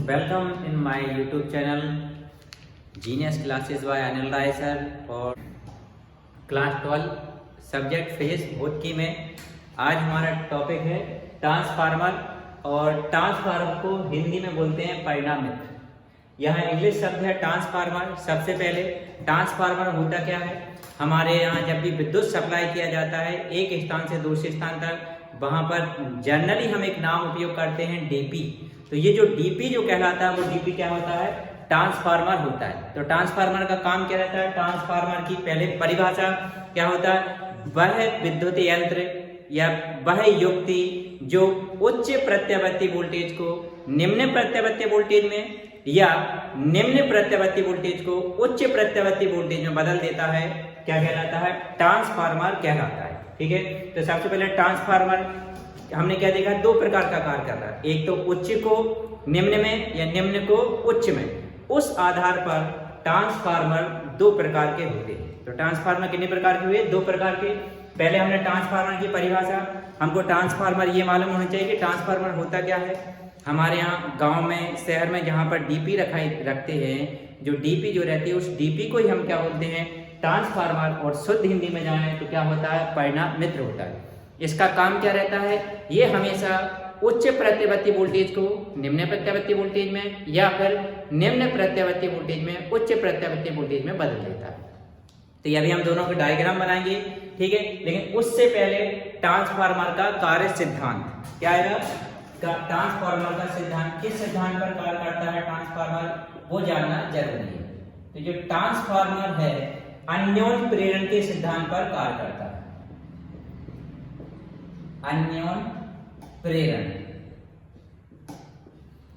Welcome in my YouTube channel Genius Classes by Anil Rai sir for class 12 subject physics भौतिकी में। आज हमारा topic है transformer और ट्रांसफार्मर को हिंदी में बोलते हैं परिणामित्र। यह इंग्लिश शब्द है ट्रांसफार्मर। सबसे पहले ट्रांसफार्मर होता क्या है? हमारे यहाँ जब भी विद्युत सप्लाई किया जाता है एक स्थान से दूसरे स्थान तक, वहाँ पर जनरली हम एक नाम उपयोग करते हैं डीपी। तो ये जो डीपी जो कहलाता है वो डीपी क्या होता है? ट्रांसफार्मर होता है। तो ट्रांसफार्मर का काम क्या रहता है? ट्रांसफार्मर की पहले परिभाषा क्या होता है? वह विद्युत यंत्र या वह युक्ति जो उच्च प्रत्यावर्ती वोल्टेज को निम्न प्रत्यावर्ती वोल्टेज में या निम्न प्रत्यावर्ती वोल्टेज को उच्च प्रत्यावर्ती वोल्टेज में बदल देता है, क्या कहलाता है? ट्रांसफार्मर कहलाता है। ठीक है, तो सबसे पहले ट्रांसफार्मर हमने क्या देखा? दो प्रकार का कार्य कर रहा है, एक तो उच्च को निम्न में या निम्न को उच्च में। उस आधार पर ट्रांसफार्मर दो प्रकार के होते हैं। तो ट्रांसफार्मर कितने प्रकार के हुए? दो प्रकार के। पहले हमने ट्रांसफार्मर की परिभाषा, हमको ट्रांसफार्मर ये मालूम होना चाहिए कि ट्रांसफार्मर होता क्या है। हमारे यहाँ गांव में शहर में जहाँ पर डीपी रखते हैं, जो डीपी जो रहती है उस डीपी को ही हम क्या बोलते हैं? ट्रांसफार्मर। और शुद्ध हिंदी में जाए तो क्या होता है? परिणामित्र होता है। इसका काम क्या रहता है? ये हमेशा उच्च प्रत्यावर्ती वोल्टेज को निम्न प्रत्यावर्ती वोल्टेज में या फिर निम्न प्रत्यावर्ती वोल्टेज में उच्च प्रत्यावर्ती वोल्टेज में बदल देता है। तो ये अभी हम दोनों के डायग्राम बनाएंगे, ठीक है। लेकिन उससे पहले ट्रांसफार्मर का कार्य सिद्धांत क्या आएगा? ट्रांसफार्मर का सिद्धांत, किस सिद्धांत पर कार्य करता है ट्रांसफार्मर, वो जानना जरूरी है। तो जो ट्रांसफार्मर है अन्योन्य प्रेरण के सिद्धांत पर कार्य करता है। अन्योन्य प्रेरण।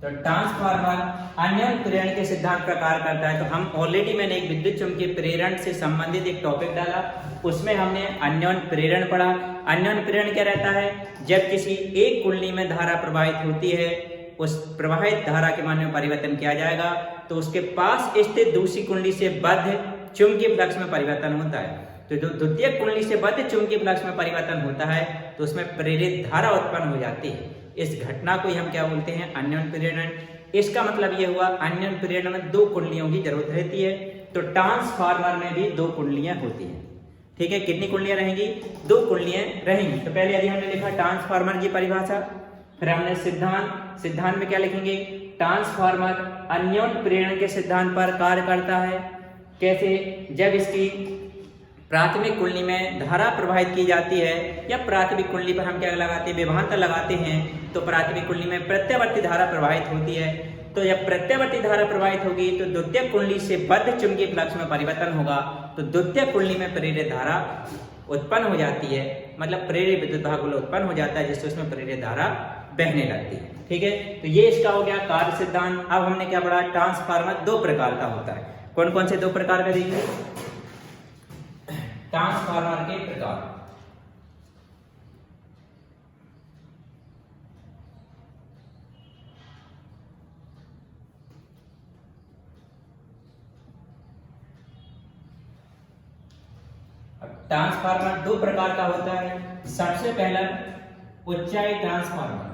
तो ट्रांसफार्मर अन्योन्य प्रेरण के सिद्धांत पर कार्य करता है। तो हम ऑलरेडी मैंने एक विद्युत चुम्बकीय प्रेरण से संबंधित एक टॉपिक डाला, उसमें हमने अन्योन्य प्रेरण पढ़ा। अन्योन्य प्रेरण क्या रहता है? जब किसी एक कुंडली में धारा प्रवाहित होती है, उस प्रवाहित धारा के मान में परिवर्तन किया जाएगा तो उसके पास स्थित दूसरी कुंडली से बद्ध चुंबकीय फ्लक्स में परिवर्तन होता है। तो जो द्वितीय कुंडली से बद्ध चुंबकीय फ्लक्स में परिवर्तन होता है तो उसमें प्रेरित धारा उत्पन्न हो जाती है। इस घटना को ही हम क्या बोलते हैं? अन्योन्य प्रेरण। इसका मतलब ये हुआ अन्योन्य प्रेरण में दो कुंडलियों की जरूरत रहती है। तो ट्रांसफार्मर में भी दो कुंडलियां होती हैं, ठीक है। कितनी कुंडलियां रहेंगी? दो कुंडलियां रहेंगी। तो पहले यदि हमने लिखा ट्रांसफार्मर की परिभाषा, फिर हमने सिद्धांत में क्या लिखेंगे? ट्रांसफार्मर अन्योन्य प्रेरण के सिद्धांत पर कार्य करता है। कैसे? जब इसकी प्राथमिक कुंडली में धारा प्रवाहित की जाती है या प्राथमिक कुंडली पर हम क्या लगाते हैं? विभवांतर लगाते हैं। तो प्राथमिक कुंडली में प्रत्यावर्ती धारा प्रवाहित होती है। तो जब प्रत्यावर्ती धारा प्रवाहित होगी तो द्वितीय कुंडली से बद्ध चुंबकीय फ्लक्स में परिवर्तन होगा। तो द्वितीय कुंडली में प्रेरित धारा उत्पन्न हो जाती है, मतलब प्रेरित विद्युत भागुल उत्पन्न हो जाता है, जिससे उसमें प्रेरित धारा बहने लगती है, ठीक है। तो ये इसका हो गया कार्य सिद्धांत। अब हमने क्या पढ़ा? ट्रांसफार्मर दो प्रकार का होता है। कौन कौन से दो प्रकार का देखेंगे? ट्रांसफार्मर के प्रकार। ट्रांसफार्मर दो प्रकार का होता है। सबसे पहला ऊंचाई ट्रांसफार्मर।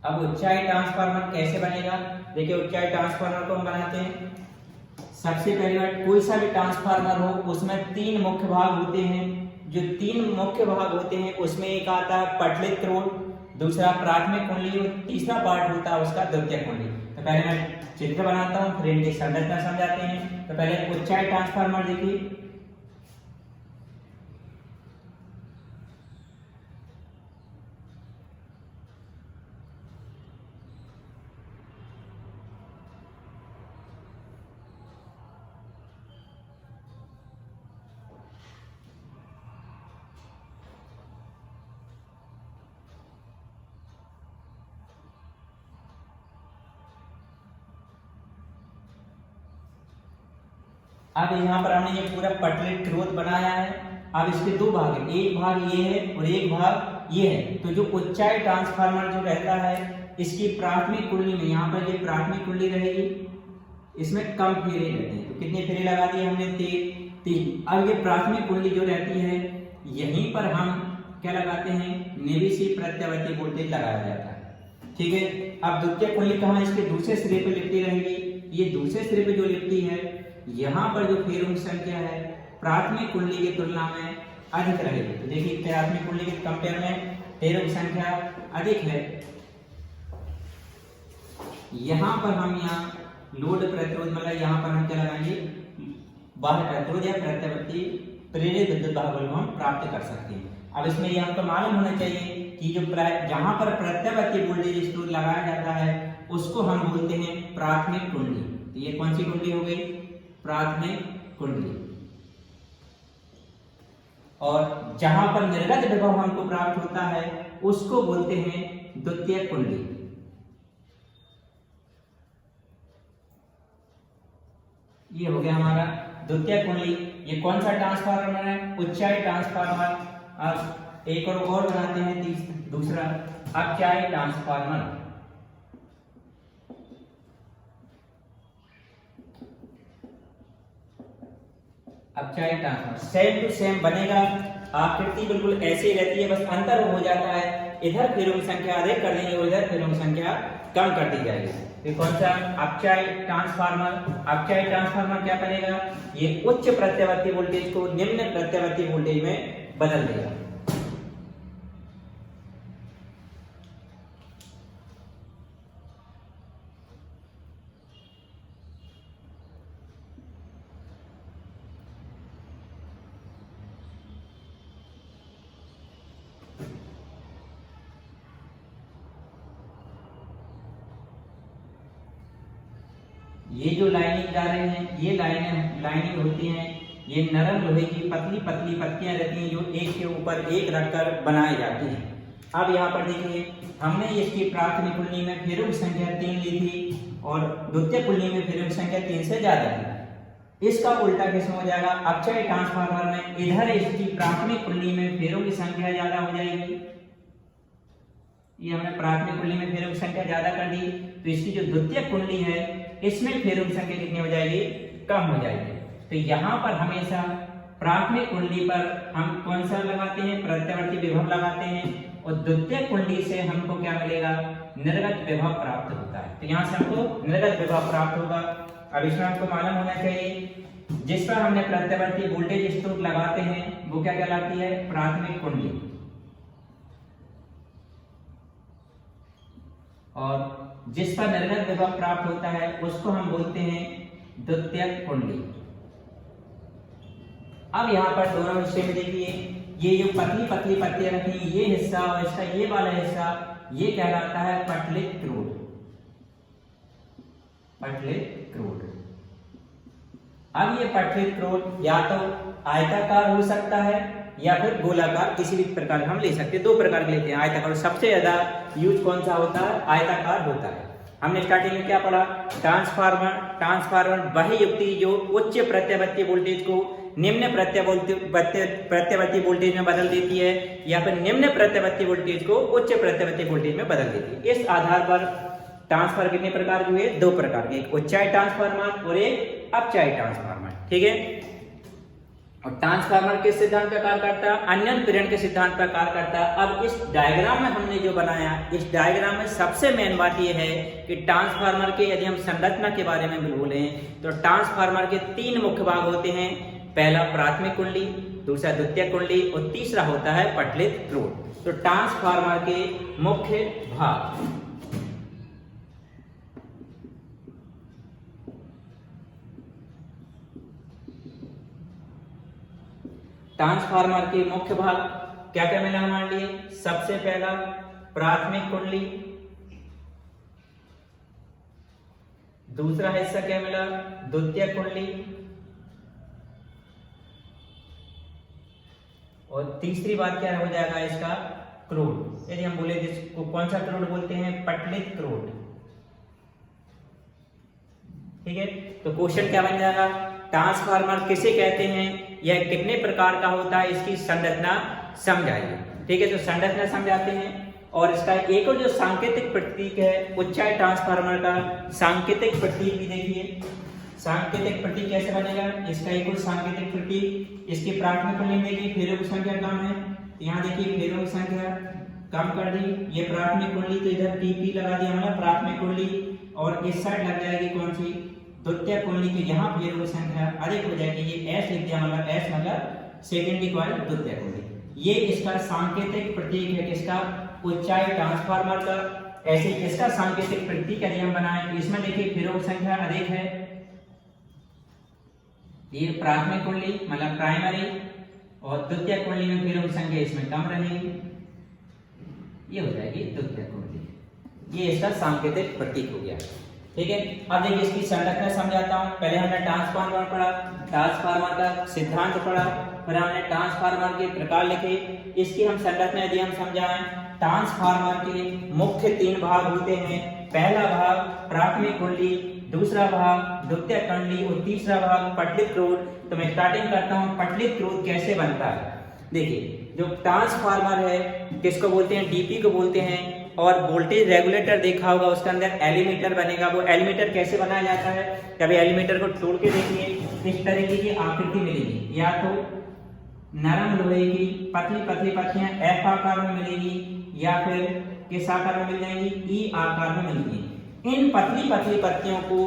अब ऊंचाई ट्रांसफार्मर कैसे बनेगा? देखिए, ऊंचाई ट्रांसफार्मर को हम बनाते हैं। सबसे पहली बात, कोई सा भी ट्रांसफार्मर हो उसमें तीन मुख्य भाग होते हैं। जो तीन मुख्य भाग होते हैं उसमें एक आता है पटलित क्रोड, दूसरा प्राथमिक कुंडली और तीसरा पार्ट होता है उसका द्वितीय कुंडली। तो पहले मैं चित्र बनाता हूँ, फिर इनकी संरचना समझाते हैं। तो पहले ऊंचाई ट्रांसफार्मर देखिए। अब यहाँ पर हमने ये पूरा पटलित क्रोध बनाया है। अब इसके दो भाग हैं, एक भाग ये है और एक भाग ये है। तो जो ऊंचाई ट्रांसफार्मर जो रहता है, इसकी प्राथमिक कुंडली में, यहाँ पर ये प्राथमिक कुंडली रहेगी, इसमें कम फेरे रहते हैं। तो कितने फेरे लगा दिए हमने? 3। अब ये प्राथमिक कुंडली जो रहती है यहीं पर हम क्या लगाते हैं, निवेशी प्रत्यावर्ती वोल्टेज लगाया जाता है। ठीक है, अब द्वितीय कुंडली कहाँ, इसके दूसरे सिरे पे लिपटी रहेगी। ये दूसरे सिरे पे जो लिपटी है यहाँ पर जो फेरों की संख्या है प्राथमिक कुंडली की तुलना में अधिक रहेगी। तो देखिए प्राथमिक कुंडली के कंपेयर में फेरों की संख्या अधिक है। यहाँ पर हम लोड प्रतिरोध मतलब यहाँ पर हम क्या लगाएंगे, बाह्य प्रतिरोध या प्रत्यावर्ती प्रेरित विद्युत दाब को हम प्राप्त कर सकते हैं। अब इसमें ये हमको मालूम होना चाहिए कि जो जहां पर प्रत्यावर्ती वोल्टेज स्रोत लगाया जाता है उसको हम बोलते हैं प्राथमिक कुंडली। तो ये कौन सी कुंडली हो गई, प्राथमिक कुंडली। और जहां पर निर्गत विभव हमको प्राप्त होता है उसको बोलते हैं द्वितीय कुंडली। ये हो गया हमारा द्वितीय कुंडली। ये कौन सा ट्रांसफार्मर है, उच्चाई ट्रांसफार्मर। अब एक और बनाते हैं दूसरा अपचाई ट्रांसफार्मर। अपचाई ट्रांसफार्मर सेम टू सेम बनेगा, आकृति बिल्कुल ऐसी रहती है, बस अंतर हो जाता है, इधर फेरों की संख्या अधिक कर देंगे और इधर फेरों की संख्या कम कर दी जाएगी। ये कौन सा अपचाई ट्रांसफार्मर। अपचाई ट्रांसफार्मर क्या करेगा, ये उच्च प्रत्यावर्ती वोल्टेज को निम्न प्रत्यावर्ती वोल्टेज में बदल देगा। ये जो लाइनिंग जा रहे हैं ये लाइनिंग होती हैं, ये नरम लोहे की पतली पतली पत्तियां रहती हैं जो एक के ऊपर एक रखकर बनाई जाती हैं। अब यहाँ पर देखिए हमने इसकी प्राथमिक कुंडली में फेरों की संख्या 3 ली थी और द्वितीय कुंडली में फेरों की संख्या 3 से ज्यादा थी। इसका उल्टा कैसे हो जाएगा, अपचाई ट्रांसफार्मर में इधर इसकी प्राथमिक कुंडली में फेरों की संख्या ज्यादा हो जाएगी। ये हमने प्राथमिक कुंडली में फेरों की संख्या ज्यादा कर दी, तो इसकी जो द्वितीय कुंडली है इसमें फेरों की संख्या कितनी हो जाएगी, कम हो जाएगी। तो यहाँ पर हमेशा प्राथमिक कुंडली पर हम कौन सा लगाते हैं, प्रत्यावर्ती विभव लगाते हैं और द्वितीय कुंडली से हमको क्या मिलेगा, निर्गत विभव प्राप्त होता है। तो यहाँ से हमको निर्गत विभव प्राप्त होगा। अब इसमें हमको मालूम होना चाहिए जिस पर हमने प्रत्यावर्ती वोल्टेज स्रोत लगाते हैं वो क्या कहलाती है, प्राथमिक कुंडली। और जिस पर निर्गत विभव प्राप्त होता है उसको हम बोलते हैं द्वितीय कुंडली। अब यहाँ पर दोनों हिस्से में देखिए ये जो पतली पतली पत्तियां रखी ये हिस्सा और इसका ये वाला हिस्सा ये कहलाता है पटलित क्रोड। पटलित क्रोड। अब ये पटलित क्रोड या तो आयताकार हो सकता है या फिर गोलाकार, किसी भी प्रकार हम ले सकते हैं। 2 प्रकार के लेते हैं आयताकार। सबसे ज्यादा यूज कौन सा होता है, आयताकार होता है। हमने स्टार्टिंग में क्या पढ़ा, ट्रांसफार्मर वही युक्ति जो उच्च प्रत्यावर्ती वोल्टेज को निम्न प्रत्यावर्ती वोल्टेज में बदल देती है या फिर निम्न प्रत्यावर्ती वोल्टेज को उच्च प्रत्यावर्ती वोल्टेज में बदल देती है। इस आधार पर ट्रांसफार्मर कितने प्रकार के हुए, 2 प्रकार के, एक उच्चाई ट्रांसफार्मर और एक अपचाई ट्रांसफार्मर। ठीक है, और ट्रांसफार्मर किस सिद्धांत पर कार्य करता है, अन्यन प्रेरण के सिद्धांत पर कार्य करता है। अब इस डायग्राम में हमने जो बनाया, इस डायग्राम में सबसे मेन बात यह है कि ट्रांसफार्मर के यदि हम संरचना के बारे में बोले तो ट्रांसफार्मर के 3 मुख्य भाग होते हैं। पहला प्राथमिक कुंडली, दूसरा द्वितीय कुंडली और तीसरा होता है पटलित क्रोड। तो ट्रांसफार्मर के मुख्य भाग, ट्रांसफार्मर के मुख्य भाग क्या क्या मिला हमारे लिए, सबसे पहला प्राथमिक कुंडली, दूसरा हिस्सा क्या मिला, द्वितीय कुंडली, और तीसरी बात क्या हो जाएगा इसका, क्रोड। यदि हम बोले जिसको कौन सा क्रोड बोलते हैं, पटलित क्रोड। ठीक है, तो क्वेश्चन क्या बन जाएगा, ट्रांसफार्मर किसे कहते हैं, यह कितने प्रकार का होता है, इसकी संरचना समझाइए। ठीक है, तो संरचना समझाते हैं। और इसका एक और जो सांकेतिक प्रतीक है उच्चाई ट्रांसफार्मर का सांकेतिक प्रतीक भी देखिए। सांकेतिक प्रतीक कैसे बनेगा, इसका एक और सांकेतिक प्रतीक, इसकी प्राथमिक कुंडली में देखिए फेरों की संख्या कम है, यहाँ देखिए फेरों की संख्या कम कर दी, ये प्राथमिक कुंडली, तो इधर टीपी लगा दिया मतलब प्राथमिक कुंडली, और इस साइड लग जाएगी कौन सी, द्वितीय कुंडली की, यहाँ फेरों की संख्या अधिक हो जाएगी, ये एस लिख दिया मतलब एस मतलब सेकेंडरी कॉइल द्वितीय कुंडली। ये इसका सांकेतिक प्रतीक है किसका, ऊंचाई ट्रांसफार्मर का। ऐसे इसका सांकेतिक प्रतीक यदि हम बनाएं, इसमें देखिए फेरों की संख्या अधिक है, ये प्राथमिक कुंडली मतलब प्राइमरी, और द्वितीय कुंडली में फेरों की संख्या इसमें कम रहेगी, ये हो जाएगी द्वितीय कुंडली। ये इसका सांकेतिक प्रतीक हो गया। ठीक है, अब देखिए इसकी संरचना समझाता हूं। पहले हमने ट्रांसफार्मर पढ़ा, ट्रांसफार्मर का सिद्धांत पढ़ा, फिर हमने ट्रांसफार्मर के प्रकार लिखे। इसकी हम संरचना यदि हम समझाएं, ट्रांसफार्मर के मुख्य 3 भाग होते हैं। पहला भाग प्राथमिक कुंडली, दूसरा भाग द्वितीय कुंडली और तीसरा भाग पटलित क्रोध। तो मैं स्टार्टिंग करता हूं, पटलित क्रोध कैसे बनता है। देखिए जो ट्रांसफार्मर है किसको बोलते हैं, डीपी को बोलते हैं, और वोल्टेज रेगुलेटर देखा होगा, उसके अंदर एलीमीटर बनेगा। वो एलीमीटर कैसे बनाया जाता है, कभी एलीमीटर को तोड़ के देखिए, इस तरीके की आकृति मिलेगी, या तो नरम लोहे की पतली पतली पत्तियां एफ आकार में मिलेगी, या फिर किस आकार में मिल जाएंगी, ई आकार में मिलेगी। इन पतली पतली पत्तियों को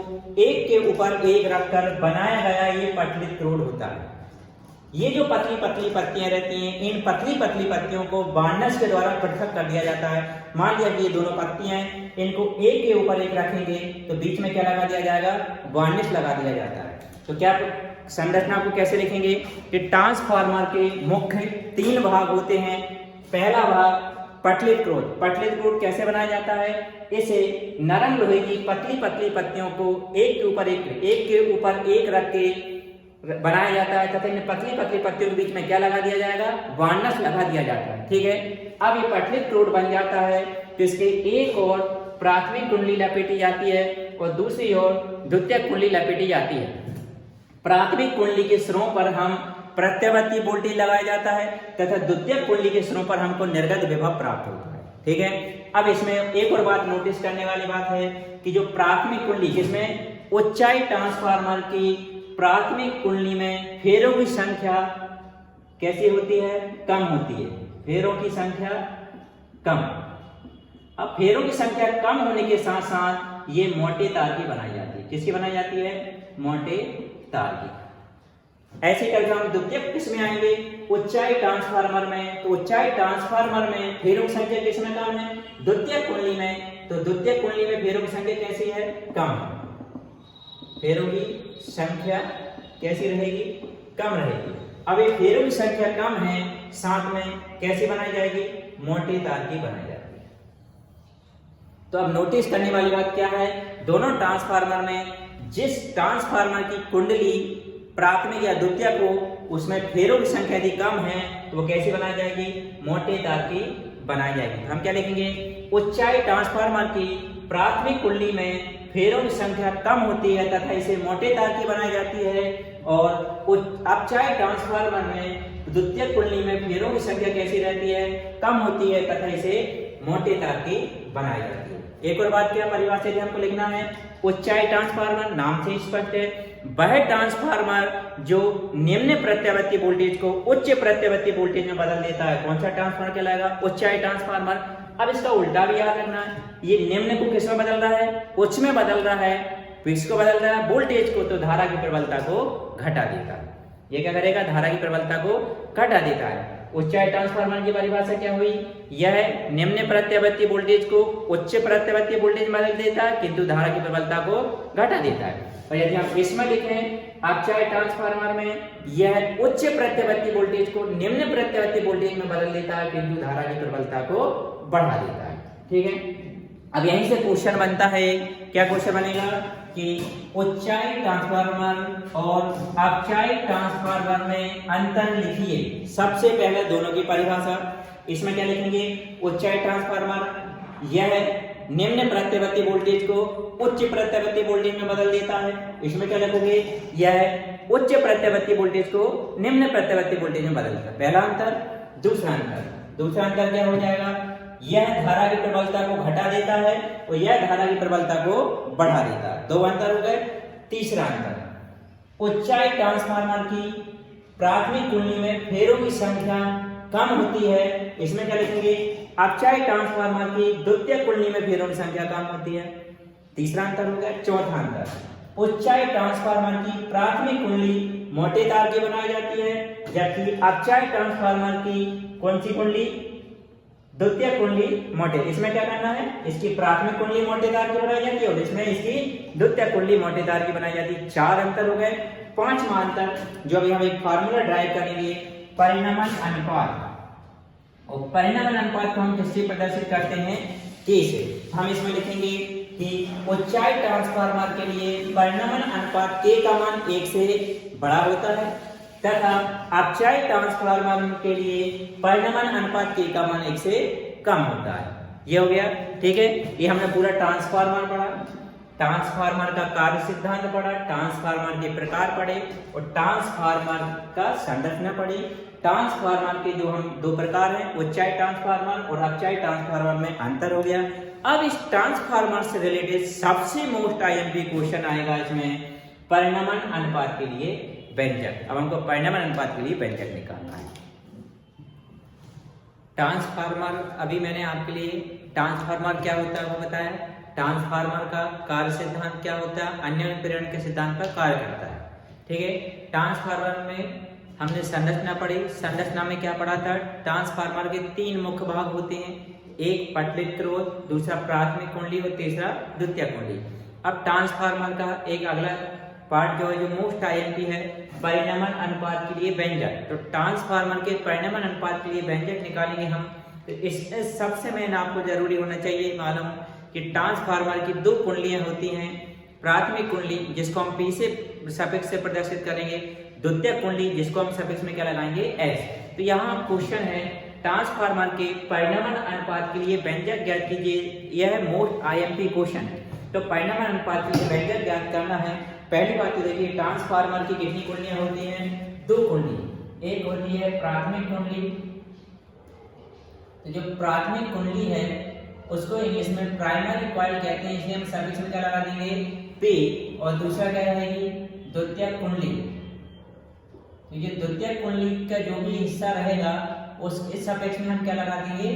एक के ऊपर एक रखकर बनाया गया ये पटलित क्रोध होता है। ये जो पतली पतली पत्तियां रहती हैं, इन पतली पतली पत्तियों को वार्निश के द्वारा पृथक कर दिया जाता है। मान लिया कि ये दोनों पत्तियां हैं, इनको एक के ऊपर एक रखेंगे तो बीच में क्या लगा दिया जाएगा, वार्निश लगा दिया जाता है। तो क्या संरचना को कैसे लिखेंगे कि ट्रांसफार्मर के मुख्य 3 भाग होते हैं। पहला भाग पटलित क्रोध। पटलित क्रोध कैसे बनाया जाता है, इसे नरम लोहे की पतली पतली पत्तियों को एक के ऊपर एक रख के बनाया जाता है, तथा इन पतली पतली पत्तियों के बीच में क्या लगा दिया जाएगा, वार्निश लगा दिया जाता है। ठीक है, अब ये पटलित क्रोध बन जाता है तो इसके एक और प्राथमिक कुंडली लपेटी जाती है और दूसरी ओर द्वितीय कुंडली लपेटी जाती है। प्राथमिक कुंडली के सिरों पर हम प्रत्यावर्ती वोल्टेज लगाया जाता है तथा द्वितीय कुंडली के सिरों पर हमको निर्गत विभव प्राप्त होता है। ठीक है, अब इसमें एक और बात नोटिस करने वाली बात है कि जो प्राथमिक कुंडली, जिसमें ऊंचाई ट्रांसफार्मर की प्राथमिक कुंडली में फेरों की संख्या कैसी होती है, कम होती है। फेरों की संख्या कम। अब फेरों की संख्या कम होने के साथ साथ ये मोटे तार की बनाई जाती है। किसकी बनाई जाती है, मोटे तार की। ऐसे करके हम द्वितीय किसमें आएंगे, ऊंचाई ट्रांसफार्मर में। तो ऊंचाई ट्रांसफार्मर में फेरों की संख्या किसमें कम है, द्वितीय कुंडली में। तो द्वितीय कुंडली में फेरों की संख्या कैसी है, कम। फेरों की संख्या कैसी रहेगी, कम रहेगी। अब ये फेरों की संख्या कम है, साथ में कैसी बनाई जाएगी, मोटे तार की बनाई जाएगी। तो अब नोटिस करने वाली बात क्या है, दोनों ट्रांसफार्मर में जिस ट्रांसफार्मर की कुंडली प्राथमिक या द्वितीय को उसमें फेरों की संख्या यदि कम है तो वो कैसी बनाई जाएगी, मोटे तार की बनाई जाएगी। हम क्या लिखेंगे, ऊंचाई ट्रांसफार्मर की प्राथमिक कुंडली में फेरों की संख्या कम होती है तथा इसे मोटे तार की बनाई जाती है, और अपचाई ट्रांसफार्मर में द्वितीय कुंडली में फेरों की संख्या कैसी रहती है, कम होती है तथा इसे मोटे तार की बनाई जाती है। एक और बात क्या परिभाषा यदि हमको लिखना है, ऊंचाई ट्रांसफार्मर नाम से स्पष्ट है, वह ट्रांसफार्मर जो निम्न प्रत्यावर्ती वोल्टेज को उच्च प्रत्यावर्ती वोल्टेज में बदल देता है। कौन सा ट्रांसफार्मर कहलाएगा, ऊंचाई ट्रांसफार्मर। अब इसका उल्टा भी याद रखना है, ये निम्न को किस में बदल रहा है, उच्च में बदल रहा है। किसको बदल रहा है, वोल्टेज को, तो धारा की प्रबलता को घटा देता है। ये क्या करेगा, धारा की प्रबलता को घटा देता है। ऊंचाई ट्रांसफार्मर की परिभाषा क्या हुई, यह निम्न प्रत्यावर्ती वोल्टेज को उच्च प्रत्यावर्ती वोल्टेज में बदल देता है किंतु धारा की प्रबलता को घटा देता है। और यदि हम इसमें लिखें, अपचाई ट्रांसफार्मर में यह उच्च प्रत्यावर्ती वोल्टेज को निम्न प्रत्यावर्ती वोल्टेज में बदल देता है किंतु धारा की प्रबलता को बढ़ा देता है। ठीक है, अब यहीं से क्वेश्चन बनता है, क्या क्वेश्चन बनेगा कि ऊंचाई ट्रांसफार्मर और अपचाई ट्रांसफार्मर में अंतर लिखिए। सबसे पहले दोनों की परिभाषा, इसमें क्या लिखेंगे, ऊंचाई ट्रांसफार्मर यह निम्न प्रत्यावर्ती वोल्टेज को उच्च प्रत्यावर्ती वोल्टेज में बदल देता है। इसमें क्या लिखोगे, यह उच्च प्रत्यावर्ती वोल्टेज को निम्न प्रत्यावर्ती वोल्टेज में बदलता है। पहला अंतर। दूसरा अंतर क्या हो जाएगा, यह धारा की प्रबलता को घटा देता है और यह धारा की प्रबलता को बढ़ा देता है। 2 अंतर हो गए। तीसरा अंतर, ऊंचाई ट्रांसफार्मर की प्राथमिक कुंडली में फेरों की संख्या कम होती है, इसमें क्या लिखेंगे, अपचाई ट्रांसफार्मर की द्वितीय कुंडली में फेरों की संख्या कम होती है। तीसरा अंतर हो गया। चौथा अंतर, उच्चाई ट्रांसफार्मर की प्राथमिक कुंडली मोटे तार की बनाई जाती है, जबकि अपचाई ट्रांसफार्मर की कौन सी कुंडली, द्वितीय कुंडली मोटे। इसमें क्या करना है, इसकी प्राथमिक कुंडली मोटे तार की बनाई जाती है और इसमें इसकी द्वितीय कुंडली मोटे तार की बनाई जाती है। चार अंतर हो गए। पांचवा अंतर, जो अभी हम एक फार्मूला ड्राइव करेंगे, परिणमन अनुपात। और परिणमन अनुपात को हम किससे प्रदर्शित करते हैं, के से। हम इसमें लिखेंगे कि ऊंचाई ट्रांसफार्मर के लिए परिणमन अनुपात के का मान 1 से बड़ा होता है तथा अपचाई ट्रांसफार्मर के लिए परिणमन अनुपात के का मान 1 से कम होता है। ये हो गया, ठीक है। ये हमने पूरा ट्रांसफार्मर पढ़ा, ट्रांसफार्मर का कार्य सिद्धांत पढ़ा, ट्रांसफार्मर के प्रकार पढ़े और ट्रांसफार्मर का संरचना पढ़ी। ट्रांसफार्मर के जो हम दो प्रकार हैं, उच्चाई ट्रांसफार्मर और अपचाई ट्रांसफार्मर में अंतर हो गया। अब इस ट्रांसफार्मर से रिलेटेड सबसे मोस्ट आईएमपी क्वेश्चन आएगा इसमें, परिणमन अनुपात के लिए व्यंजक। अब हमको परिणमन अनुपात के लिए व्यंजक निकालना है। ट्रांसफार्मर, अभी मैंने आपके लिए ट्रांसफार्मर क्या होता है वो बताया, ट्रांसफार्मर का कार्य सिद्धांत क्या होता है, अन्योन्य प्रेरण के सिद्धांत पर कार्य करता है, ठीक है। ट्रांसफार्मर में हमने संरचना पढ़ी, संरचना में क्या पढ़ा था, ट्रांसफार्मर के 3 मुख्य भाग होते हैं, एक पटलित स्रोत, दूसरा प्राथमिक कुंडली और तीसरा द्वितीय कुंडली। अब ट्रांसफार्मर का एक अगला पार्ट जो है, जो मोस्ट आईएमपी है, परिणमन अनुपात के लिए व्यंजक। तो ट्रांसफार्मर के परिणमन अनुपात के लिए व्यंजक निकालेंगे हम। तो इसमें सबसे मेन आपको जरूरी होना चाहिए मालूम कि ट्रांसफार्मर की 2 कुंडलियां होती हैं, प्राथमिक कुंडली जिसको हम पी से सफिक्स से प्रदर्शित करेंगे, द्वितीय कुंडली जिसको हम सफिक्स में क्या लगाएंगे, एस। तो यहाँ क्वेश्चन है, ट्रांसफार्मर के परिणमन अनुपात के लिए व्यंजक ज्ञात कीजिए। यह मोस्ट आईएमपी क्वेश्चन है। तो परिणमन अनुपात के लिए व्यंजक ज्ञात करना है। पहली बात तो देखिए, ट्रांसफार्मर की कितनी कुंडलियां होती हैं, 2 कुंडली। एक होती है प्राथमिक कुंडली, तो जो प्राथमिक कुंडली है उसको इंग्लिश में प्राइमरी कॉइल कहते हैं, इसलिए हम सफिक्स में क्या लगा देंगे, पी। और दूसरा क्या रहेगी, द्वितीय कुंडली। तो ये द्वितीय कुंडली का जो भी हिस्सा रहेगा उस इस सफिक्स में हम क्या लगा देंगे,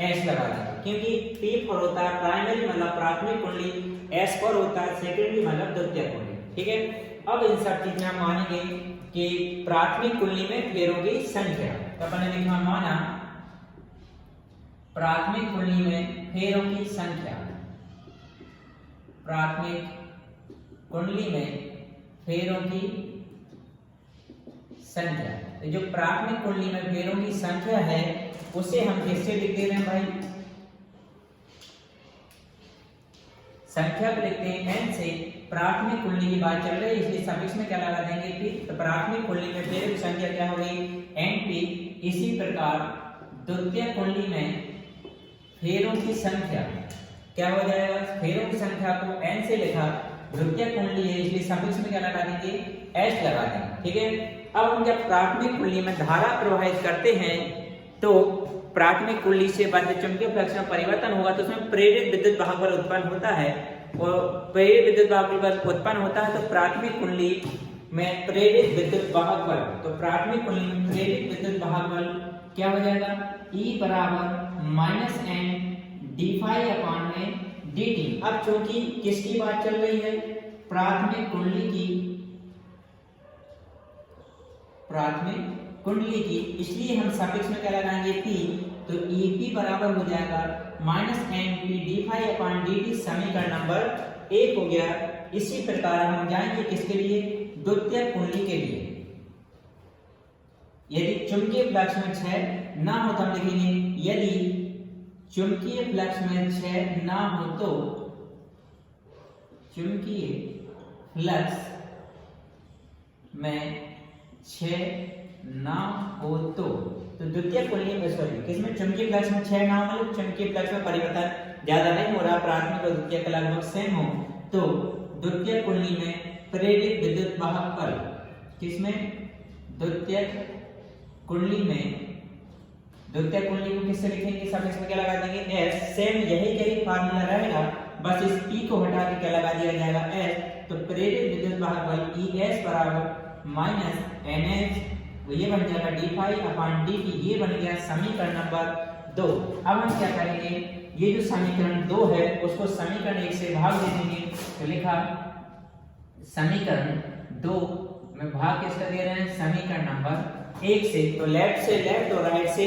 एस लगा देंगे, क्योंकि पी पर होता है प्राइमरी मतलब प्राथमिक कुंडली, एस पर होता है सेकेंडरी मतलब द्वितीय कुंडली, ठीक है। अब इन सब चीज में हम मानेंगे कि प्राथमिक कुंडली में फेरों की संख्या, तो अपन ने लिखा माना प्राथमिक कुंडली में फेरों की संख्या, प्राथमिक कुंडली में फेरों की संख्या। तो जो प्राथमिक कुंडली में फेरों की संख्या है उसे हम किससे लिख दे रहे हैं भाई, संख्या को लिखते हैं एन से। प्राथमिक कुंडली की बात चल रही है इसलिए सफिक्स में क्या लगा देंगे, पी। तो प्राथमिक कुंडली में फेरों की संख्या क्या हो गई, एन पी। इसी प्रकार द्वितीय कुंडली में फेरों की संख्या क्या हो जाएगा, फेरों की संख्या को एन से लिखा, द्वितीय कुंडली है इसलिए सफिक्स में क्या लगा देंगे, एच लगा देंगे, ठीक है। अब हम जब प्राथमिक कुंडली में धारा प्रवाहित करते हैं तो प्राथमिक कुंडली से बंध चुंबकीय फ्लक्स में परिवर्तन होगा, तो उसमें प्रेरित विद्युत वाहक बल उत्पन्न होता है। और प्रेरित विद्युत वाहक बल उत्पन्न होता है तो प्राथमिक कुंडली में प्रेरित विद्युत वाहक बल, तो प्राथमिक कुंडली में प्रेरित विद्युत वाहक बल क्या हो जाएगा, E बराबर माइनस एन डी फाई अपान में डी टी। अब चूंकि किसकी बात चल रही है, प्राथमिक कुंडली की, प्राथमिक कुंडली की, इसलिए हम सफिक्स में क्या लगाएंगे, पी। तो ईपी बराबर हो जाएगा minus N P D phi upon D T. समीकरण नंबर 1 हो गया। इसी प्रकार हम जाएंगे किसके लिए, द्वितीय कुंडली के लिए। यदि चुंबकीय फ्लक्स में क्षय ना हो तो हम लिखेंगे, यदि चुंबकीय फ्लक्स में क्षय ना हो तो, चुंबकीय फ्लक्स में क्षय ना हो तो द्वितीय कुंडली में, सॉरी किसमें, चुंबकीय फ्लक्स में क्षय ना हो मतलब चुंबकीय फ्लक्स में परिवर्तन ज्यादा नहीं हो रहा, प्राथमिक और द्वितीय का लगभग सेम हो, तो द्वितीय कुंडली में प्रेरित विद्युत वाहक बल, किसमें, द्वितीय कुंडली में, द्वितीय कुंडली को किससे लिखेंगे, सफिक्स में क्या लगा देंगे, एस। सेम यही फार्मूला रहेगा, बस इस पी को हटा के क्या लगा दिया जाएगा, एस। तो प्रेरित विद्युत वाहक बल ES बराबर माइनस NH, ये बन जाएगा d∅/dt, ये बन गया समीकरण नंबर 2। अब हम क्या करेंगे, ये जो समीकरण 2 है उसको समीकरण 1 से भाग दे देंगे। तो लिखा समीकरण 2 में भाग किसका दे रहे हैं, समीकरण नंबर 1 से। तो लेफ्ट से लेफ्ट और राइट से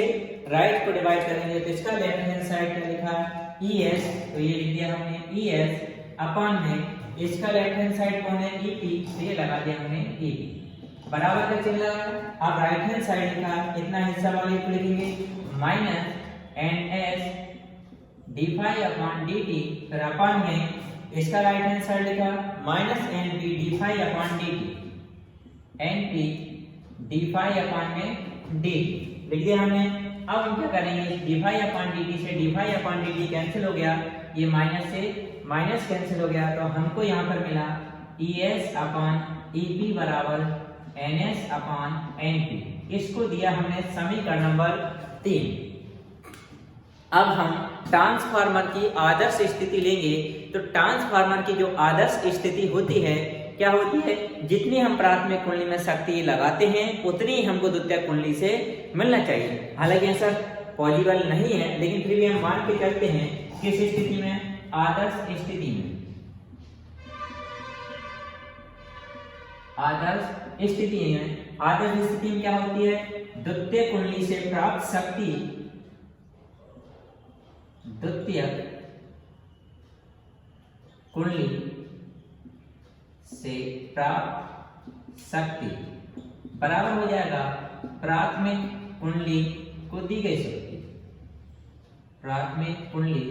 राइट को डिवाइड करेंगे, तो इसका लेफ्ट हैंड साइड क्या लिखा ES, तो ये लिख दिया हमने ES अपॉन में इसका लेफ्ट हैंड साइड कौन है EP, तो ये लगा दिया हमने EP बराबर का चिन्ह लगा। अब राइट हैंड साइड लिखा इतना हिस्सा वाले को लिखेंगे माइनस NS d∅/dt, फिर अपॉन में इसका राइट हैंड साइड लिखा minus NP d∅/dt, NP d∅/dt लिख दिया हमने। अब हम क्या करेंगे, d∅/dt से d∅/dt कैंसिल हो गया, ये माइनस से माइनस कैंसिल हो गया, तो हमको यहाँ पर मिला ES/EP बराबर NS/NP। इसको दिया हमने समीकरण नंबर 3। अब हम ट्रांसफार्मर की आदर्श स्थिति लेंगे। तो ट्रांसफार्मर की जो आदर्श स्थिति होती है क्या होती है, जितनी हम प्राथमिक कुंडली में शक्ति लगाते हैं उतनी ही हमको द्वितीयक कुंडली से मिलना चाहिए। हालांकि ऐसा पॉसिबल नहीं है, लेकिन फिर भी हम मान के चलते हैं किस स्थिति में, आदर्श स्थिति में। आदर्श स्थिति में क्या होती है, द्वितीयक कुंडली से प्राप्त शक्ति, द्वितीयक कुंडली से प्राप्त शक्ति बराबर हो जाएगा प्राथमिक कुंडली को दी गई शक्ति, प्राथमिक कुंडली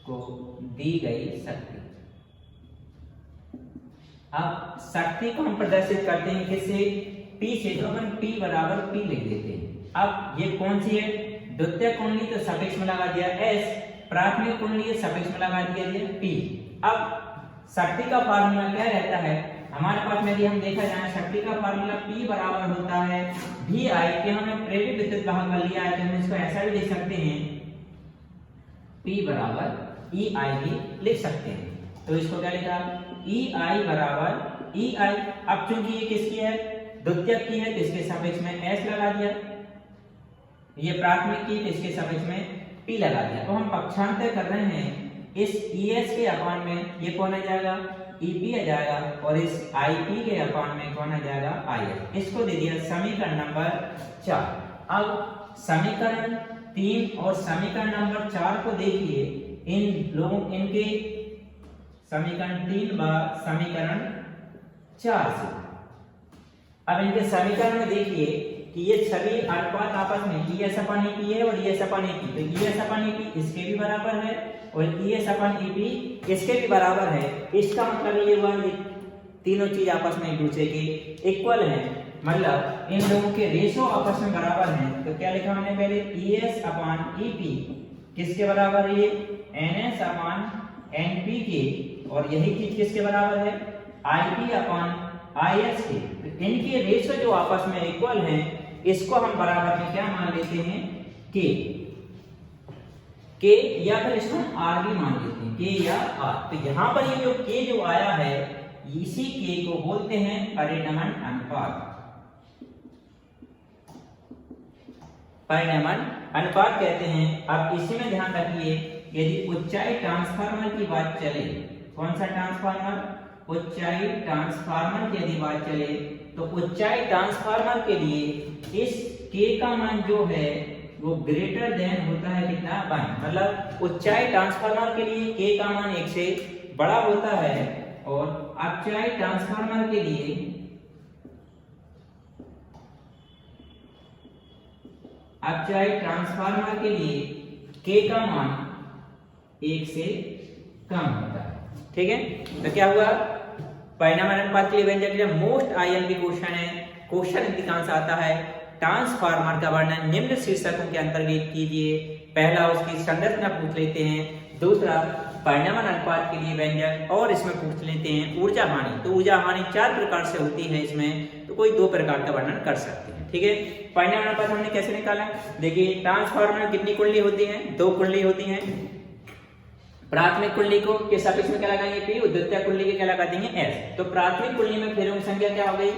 को दी गई शक्ति। अब शक्ति को हम प्रदर्शित करते हैं किससे, P से, तो अपन P बराबर P लिख देते हैं। अब ये कौन सी है, द्वितीयक कुंडली, तो सफिक्स में लगा दिया S, प्राथमिक कुंडली सफिक्स में लगा दिया P। अब शक्ति का फार्मूला क्या रहता है हमारे पास में, यदि हम देखा जाए शक्ति का फार्मूला P बराबर होता है VI, कि हमने प्रेरित विद्युत वाहक बल लिया है तो हम इसको ऐसा भी लिख सकते हैं, P बराबर EI भी लिख सकते हैं। तो इसको क्या लिखा, EI बराबर EI। अब चूंकि ये किसकी है, द्वितीयक की है, तो इसके सापेक्ष में S लगा दिया, ये प्राथमिक की, तो इसके सापेक्ष में P लगा दिया। तो हम पक्षांतर कर रहे हैं, इस ES के अपॉन में ये कौन आ जाएगा, EP आ जाएगा, और इस IP के अपॉन में कौन आ जाएगा, IS। इसको दे दिया समीकरण नंबर 4। अब समीकरण 3 और समीकरण नंबर 4 को देखिए, इन लोगों इनके समीकरण 3 व समीकरण 4 से। अब इनके समीकरण में देखिए कि ये सभी अनुपात आपस में ES/EP है और ES/EP, तो ES/EP इसके भी बराबर है और ES/EP इसके भी बराबर है। इसका मतलब ये हुआ ये तीनों चीज आपस में एक दूसरे के इक्वल है, मतलब इन लोगों के रेशो आपस में बराबर हैं। तो क्या लिखा हमने पहले, ES/EP किसके बराबर है, ये NS/NP के, और यही चीज किसके बराबर है, IP/IS के। तो इनके रेशो जो आपस में इक्वल हैं, इसको हम बराबर में क्या मान लेते हैं, K, या फिर इसको हम R भी मान लेते हैं, K या R। तो यहाँ पर ये जो K जो आया है, इसी K को बोलते हैं परिणमन अनुपात। परिणमन अनुपात कहते हैं। अब इसी में ध्यान रखिए, यदि ऊंचाई ट्रांसफार्मर की बात चले, कौन सा ट्रांसफार्मर, ऊंचाई ट्रांसफार्मर की यदि बात चले, तो ऊंचाई ट्रांसफार्मर के लिए इस K का मान जो है वो ग्रेटर देन होता है कितना, 1। मतलब ऊंचाई ट्रांसफार्मर के लिए K का मान 1 से बड़ा होता है, और अपचाई ट्रांसफार्मर के लिए K का मान 1 से कम होता है। ठीक है, तो क्या हुआ, परिणाम अनुपात के लिए व्यंजक मोस्ट IMP क्वेश्चन है, क्वेश्चन अधिकांश आता है ट्रांसफार्मर का वर्णन निम्न शीर्षकों के अंतर्गत कीजिए। पहला उसकी संरचना पूछ लेते हैं, दूसरा परिणाम अनुपात के लिए व्यंजक, और इसमें पूछ लेते हैं ऊर्जा हानि। तो ऊर्जा हानि 4 प्रकार से होती है इसमें, तो कोई 2 प्रकार का वर्णन कर सकते हैं। ठीक है, परिणाम अनुपात हमने कैसे निकाला, देखिए ट्रांसफार्मर में कितनी कुंडली होती है, 2 कुंडली होती हैं। प्राथमिक कुंडली को किस सफिक्स में क्या लगाएंगे P, और द्वितीय कुंडली के क्या लगा देंगे S। तो प्राथमिक कुंडली में फेरों की संख्या क्या हो गई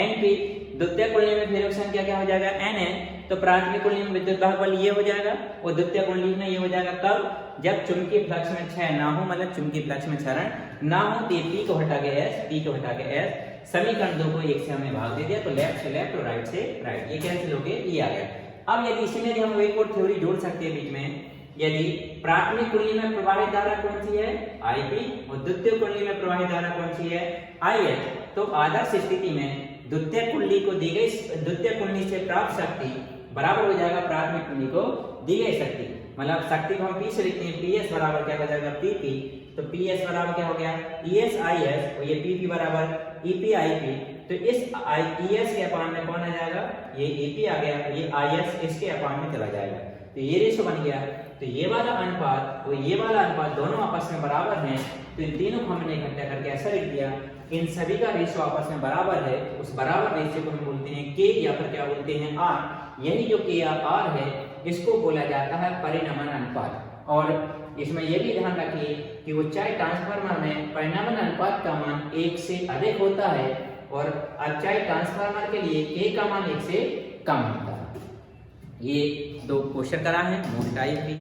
Np, द्वितीय कुंडली में फेरों की संख्या क्या हो जाएगा Nn। तो प्राथमिक कुंडली में विद्युत भाग बल ये हो जाएगा और द्वितीय कुंडली में ये हो जाएगा। कब? जब चुंबकीय फ्लक्स में क्षय ना हो, मतलब चुंबकीय फ्लक्स में क्षरण ना हो। तो P को हटा के S, P को हटा के S, समीकरण 2 को 1 से हमने भाग दे दिया, तो लेफ्ट से लेफ्ट और राइट से राइट, ये कैंसिल हो गए, ये आ गया। अब यदि इसी में हम एक और थ्योरी जोड़ सकते हैं बीच में, यदि प्राथमिक कुंडली में प्रवाहित धारा कौन सी है Ip और द्वितीय कुंडली में प्रवाहित धारा कौन सी है IH, तो आदर्श स्थिति में द्वितीय कुंडली को दी गई, द्वितीय कुंडली से प्राप्त शक्ति बराबर हो जाएगा प्राथमिक कुंडली को दी गई शक्ति। मतलब शक्ति को हम P से लिखते हैं, PS बराबर क्या हो जाएगा PP। तो PS बराबर क्या हो गया ES IS, और ये PP बराबर EP IP। तो इस ES के अपान में कौन आ जाएगा, ये EP आ गया, ये IS इसके अपान में चला जाएगा। तो ये रेशो बन गया। तो ये वाला अनुपात और ये वाला अनुपात दोनों आपस में बराबर हैं, तो इन तीनों को हमने इकट्ठा करके ऐसा लिख दिया, इन सभी का रेशो आपस में बराबर है। उस बराबर रेशो को हम बोलते हैं K, या फिर क्या बोलते हैं R। यही जो K या R है इसको बोला जाता है परिनमन अनुपात। और इसमें यह भी ध्यान रखिए कि उच्चाई ट्रांसफार्मर में परिनमन अनुपात का मान 1 से अधिक होता है और अक्षाई ट्रांसफार्मर के लिए K का मान 1 से कम होता है। ये 2 क्वेश्चन करा है मोटाई भी।